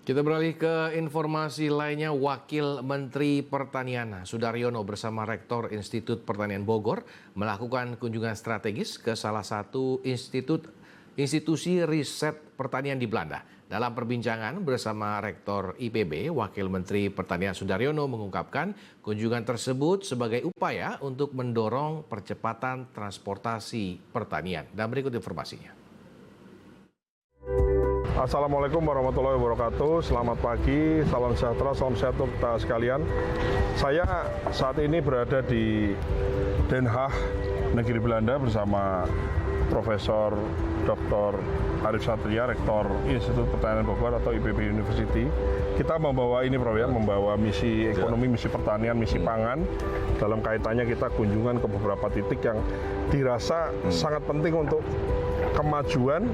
Kita beralih ke informasi lainnya. Wakil Menteri Pertanian Sudaryono bersama Rektor Institut Pertanian Bogor melakukan kunjungan strategis ke salah satu institusi riset pertanian di Belanda. Dalam perbincangan bersama Rektor IPB, Wakil Menteri Pertanian Sudaryono mengungkapkan kunjungan tersebut sebagai upaya untuk mendorong percepatan transportasi pertanian. Dan berikut informasinya. Assalamualaikum warahmatullahi wabarakatuh. Selamat pagi, salam sejahtera, salam sehat untuk kita sekalian. Saya saat ini berada di Den Haag, negeri Belanda bersama Profesor Dr. Arief Satria, Rektor Institut Pertanian Bogor atau IPB University. Kita membawa ini, Prof, ya, membawa misi ekonomi, misi pertanian, misi pangan. Dalam kaitannya kita kunjungan ke beberapa titik yang dirasa sangat penting untuk kemajuan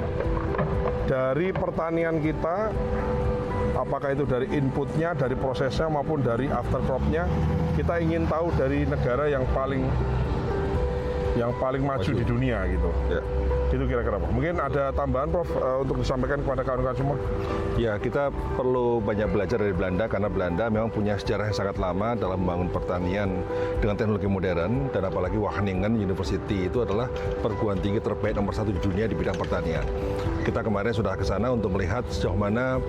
dari pertanian kita, apakah itu dari inputnya, dari prosesnya maupun dari aftercropnya. Kita ingin tahu dari negara yang paling maju di dunia gitu. Ya. Itu kira-kira, Prof. Mungkin ada tambahan, Prof, untuk disampaikan kepada kawan-kawan semua? Ya, kita perlu banyak belajar dari Belanda karena Belanda memang punya sejarah yang sangat lama dalam membangun pertanian dengan teknologi modern, dan apalagi Wageningen University itu adalah perguruan tinggi terbaik nomor 1 di dunia di bidang pertanian. Kita kemarin sudah ke sana untuk melihat sejauh mana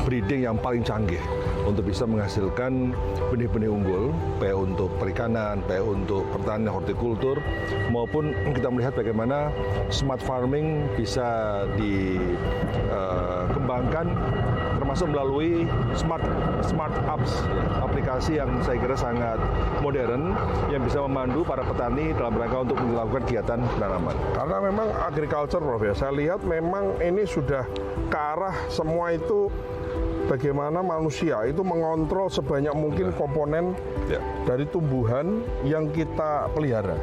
breeding yang paling canggih untuk bisa menghasilkan benih-benih unggul, baik untuk perikanan, baik untuk pertanian hortikultur, maupun kita melihat bagaimana smart farming bisa dikembangkan termasuk melalui smart apps, aplikasi yang saya kira sangat modern yang bisa memandu para petani dalam rangka untuk melakukan kegiatan penanaman. Karena memang agriculture, Prof, ya, saya lihat memang ini sudah ke arah semua itu bagaimana manusia itu mengontrol sebanyak mungkin komponen dari tumbuhan yang kita pelihara.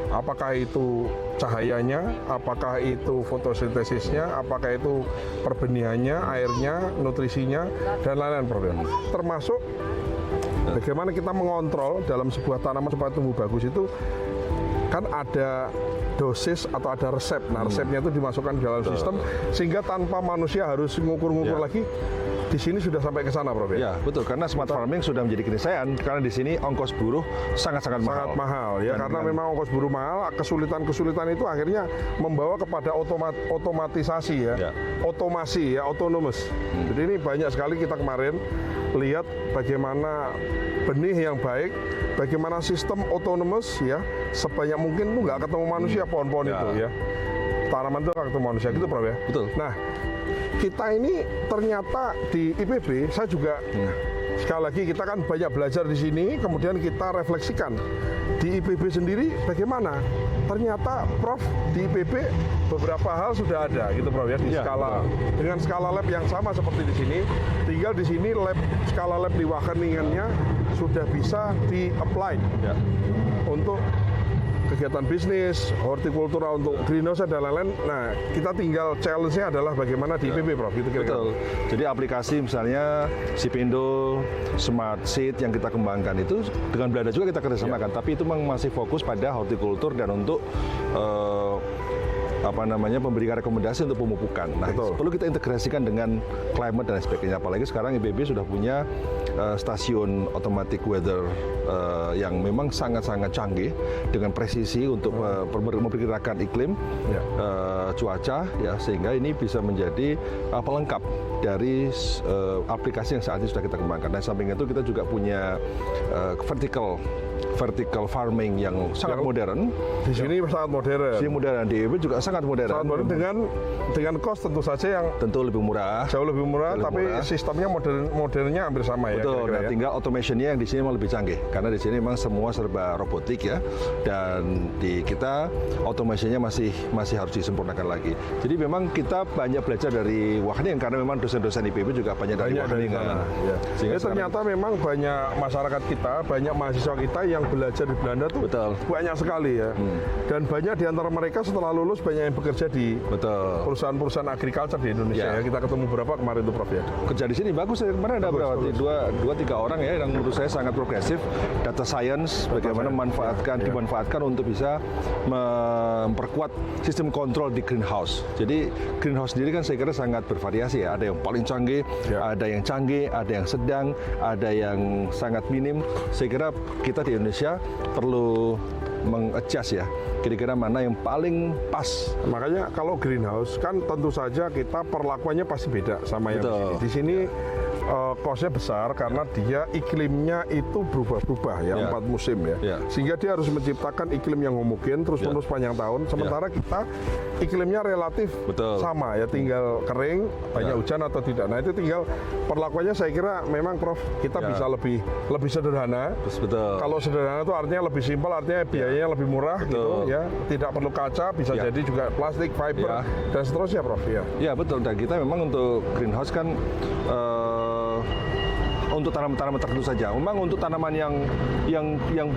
Apakah itu cahayanya, apakah itu fotosintesisnya, apakah itu perbenihannya, airnya, nutrisinya, dan lain-lain, Prof. Termasuk bagaimana kita mengontrol dalam sebuah tanaman supaya tumbuh bagus itu kan ada dosis atau ada resep. Nah, resepnya itu dimasukkan di dalam sistem sehingga tanpa manusia harus ngukur-ngukur lagi. Di sini sudah sampai ke sana, Prof. Ya, betul. Karena smart farming sudah menjadi keniscayaan. Karena di sini ongkos buruh sangat-sangat mahal. Sangat mahal, ya. Karena memang ongkos buruh mahal, kesulitan-kesulitan itu akhirnya membawa kepada otomatisasi, ya. Otomasi, ya, autonomous. Jadi ini banyak sekali kita kemarin lihat bagaimana benih yang baik, bagaimana sistem autonomous, ya, sebanyak mungkin tuh nggak ketemu manusia pohon-pohon itu, ya. Tanaman itu nggak ketemu manusia, gitu, Prof, ya. Betul. Nah, kita ini ternyata di IPB, saya juga sekali lagi kita kan banyak belajar di sini, kemudian kita refleksikan di IPB sendiri bagaimana. Ternyata, Prof, di IPB beberapa hal sudah ada, gitu, Prof, ya, di skala dengan skala lab yang sama seperti di sini. Tinggal di sini skala lab di Wageningennya sudah bisa di-apply untuk kegiatan bisnis, hortikultura untuk greenhouse dan lain-lain. Nah, kita tinggal challenge-nya adalah bagaimana di IPB, Prof. Gitu kira-kira. Betul. Jadi aplikasi misalnya Sipindo, Smart Seed yang kita kembangkan itu dengan Belanda juga kita kerjasamakan. Tapi itu memang masih fokus pada hortikultur dan untuk memberikan rekomendasi untuk pemupukan. Nah, perlu kita integrasikan dengan climate dan sebagainya. Apalagi sekarang IPB sudah punya stasiun automatic weather yang memang sangat-sangat canggih dengan presisi untuk memperkirakan iklim, cuaca, ya, sehingga ini bisa menjadi pelengkap dari aplikasi yang saat ini sudah kita kembangkan. Nah, samping itu kita juga punya vertical farming yang sangat modern. Di sini sangat modern. Di sini modern, di IPB juga sangat modern. Sangat modern dengan cost tentu saja yang tentu lebih murah. Jauh lebih murah, tapi sistemnya modernnya hampir sama, ya. Betul. Nah, tinggal automationnya yang di sini memang lebih canggih. Karena di sini memang semua serba robotik, ya. Dan di kita automationnya masih harus disempurnakan lagi. Jadi memang kita banyak belajar dari Wageningen karena memang dosen-dosen IPB juga banyak dari Wageningen. Sehingga ternyata memang banyak masyarakat kita, banyak mahasiswa kita yang belajar di Belanda tuh banyak sekali, ya. Dan banyak di antara mereka setelah lulus banyak yang bekerja di perusahaan-perusahaan agriculture di Indonesia. Ya. Kita ketemu berapa kemarin tuh, Prof, ya. Kerja di sini bagus, ya. Kemarin ada berapa? ada 2-3 orang ya yang menurut saya sangat progresif. Data science, bagaimana dimanfaatkan untuk bisa memperkuat sistem kontrol di greenhouse. Jadi greenhouse sendiri kan saya kira sangat bervariasi ya. Ada yang paling canggih, ada yang canggih, ada yang sedang, ada yang sangat minim. Saya kira kita di Indonesia perlu meng-adjust ya, kira-kira mana yang paling pas. Makanya kalau greenhouse kan tentu saja kita perlakuannya pasti beda sama yang di sini. Cost-nya besar karena dia iklimnya itu berubah-ubah ya, 4 musim ya. Sehingga dia harus menciptakan iklim yang homogen terus-menerus panjang tahun. Sementara kita iklimnya relatif sama ya, tinggal kering, banyak hujan atau tidak. Nah itu tinggal perlakuannya saya kira memang Prof kita bisa lebih sederhana. Kalau sederhana itu artinya lebih simpel, artinya biayanya lebih murah gitu ya. Tidak perlu kaca, bisa jadi juga plastik, fiber dan seterusnya Prof ya. Ya betul, dan kita memang untuk greenhouse kan untuk tanaman-tanaman tertentu saja. Memang untuk tanaman yang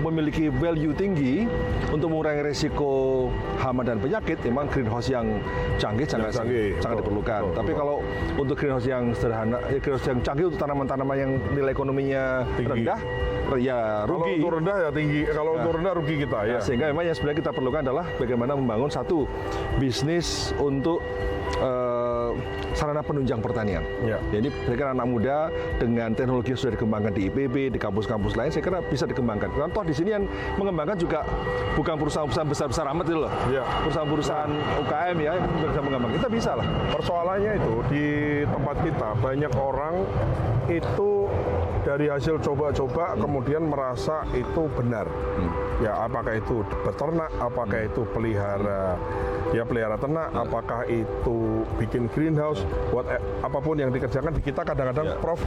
memiliki value tinggi untuk mengurangi risiko hama dan penyakit, memang greenhouse yang canggih sangat diperlukan. Tapi kalau untuk greenhouse yang sederhana, greenhouse yang canggih untuk tanaman-tanaman yang nilai ekonominya rendah, ya rugi. Kalau untuk rendah ya tinggi, kalau untuk rendah rugi kita ya. Sehingga memang yang sebenarnya kita perlukan adalah bagaimana membangun satu bisnis untuk sarana penunjang pertanian. Jadi saya kira anak muda dengan teknologi yang sudah dikembangkan di IPB, di kampus-kampus lain, saya kira bisa dikembangkan. Karena toh di sini yang mengembangkan juga bukan perusahaan-perusahaan besar-besar amat itu loh. Perusahaan-perusahaan UKM ya yang bisa mengembangkan. Kita bisa lah. Persoalannya itu di tempat kita banyak orang itu dari hasil coba-coba kemudian merasa itu benar. Ya apakah itu beternak, apakah itu pelihara ternak, apakah itu bikin greenhouse, apapun yang dikerjakan di kita kadang-kadang Prof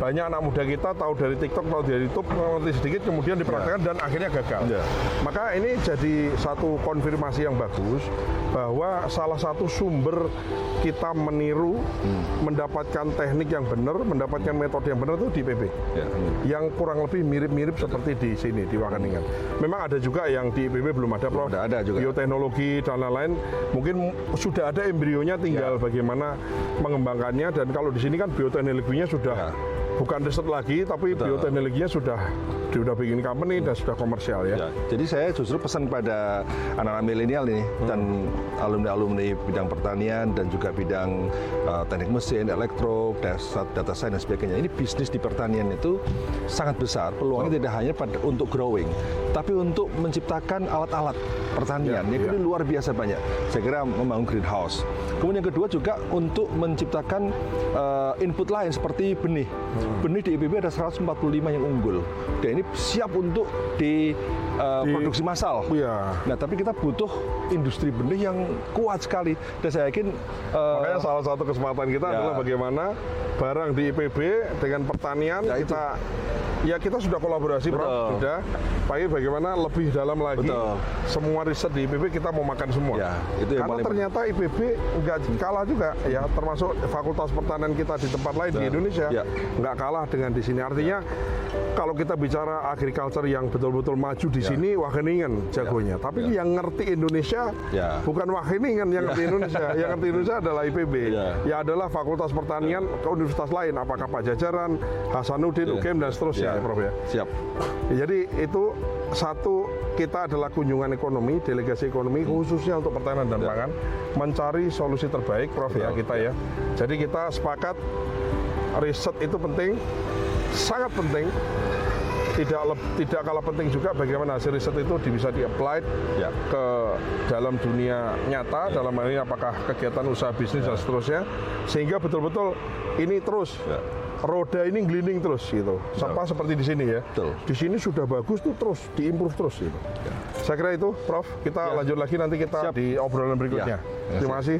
banyak anak muda kita tahu dari TikTok, tahu dari YouTube, mengerti sedikit kemudian dipraktekkan dan akhirnya gagal. Maka ini jadi satu konfirmasi yang bagus bahwa salah satu sumber kita meniru mendapatkan teknik yang benar, mendapatkan metode yang benar itu di IPB. Yang kurang lebih mirip-mirip seperti di sini di Wageningen. Memang ada juga yang di IPB belum ada Prof. Ada juga. Bioteknologi dan lain-lain mungkin sudah ada embrionya, tinggal bagaimana mengembangkannya. Dan kalau di sini kan bioteknologinya sudah bukan riset lagi, tapi bioteknologinya sudah bikin company dan sudah komersial ya. Jadi saya justru pesan pada anak-anak milenial ini dan alumni-alumni bidang pertanian dan juga bidang teknik mesin, elektro, data science dan sebagainya. Ini bisnis di pertanian itu sangat besar. Peluangnya tidak hanya untuk growing, tapi untuk menciptakan alat-alat pertanian. Yang ini luar biasa banyak. Saya kira membangun greenhouse. Kemudian yang kedua juga untuk menciptakan input lain seperti benih. Benih di IPB ada 145 yang unggul. Dan ini siap untuk diproduksi massal. Nah, tapi kita butuh industri benih yang kuat sekali. Dan saya yakin makanya salah satu kesempatan kita adalah bagaimana barang di IPB dengan pertanian kita sudah kolaborasi Prof. Sudah. Bagaimana lebih dalam lagi semua riset di IPB kita mau makan semua. Itu yang karena ternyata IPB nggak kalah juga ya, termasuk fakultas pertanian kita di tempat lain di Indonesia nggak kalah dengan di sini. Artinya kalau kita bicara agriculture yang betul-betul maju di sini Wageningen jagonya. Tapi yang ngerti Indonesia bukan Wageningen yang ngerti Indonesia. Yang ngerti Indonesia adalah IPB. Ya adalah fakultas pertanian ke universitas lain, apakah Pajajaran, Hasanuddin, UGM dan seterusnya. Prof ya. Siap. Jadi itu satu, kita adalah kunjungan ekonomi, delegasi ekonomi khususnya untuk pertanian dan pangan, mencari solusi terbaik Prof ya kita ya. Jadi kita sepakat riset itu penting, sangat penting. Tidak kalah penting juga bagaimana hasil riset itu bisa di-applied ke dalam dunia nyata, dalam hal ini apakah kegiatan usaha bisnis dan seterusnya, sehingga betul-betul ini terus roda ini gliding terus gitu. Sampai seperti di sini ya. Di sini sudah bagus tuh terus diimprove terus gitu. Saya kira itu Prof, kita lanjut lagi nanti kita di obrolan berikutnya. Terima kasih.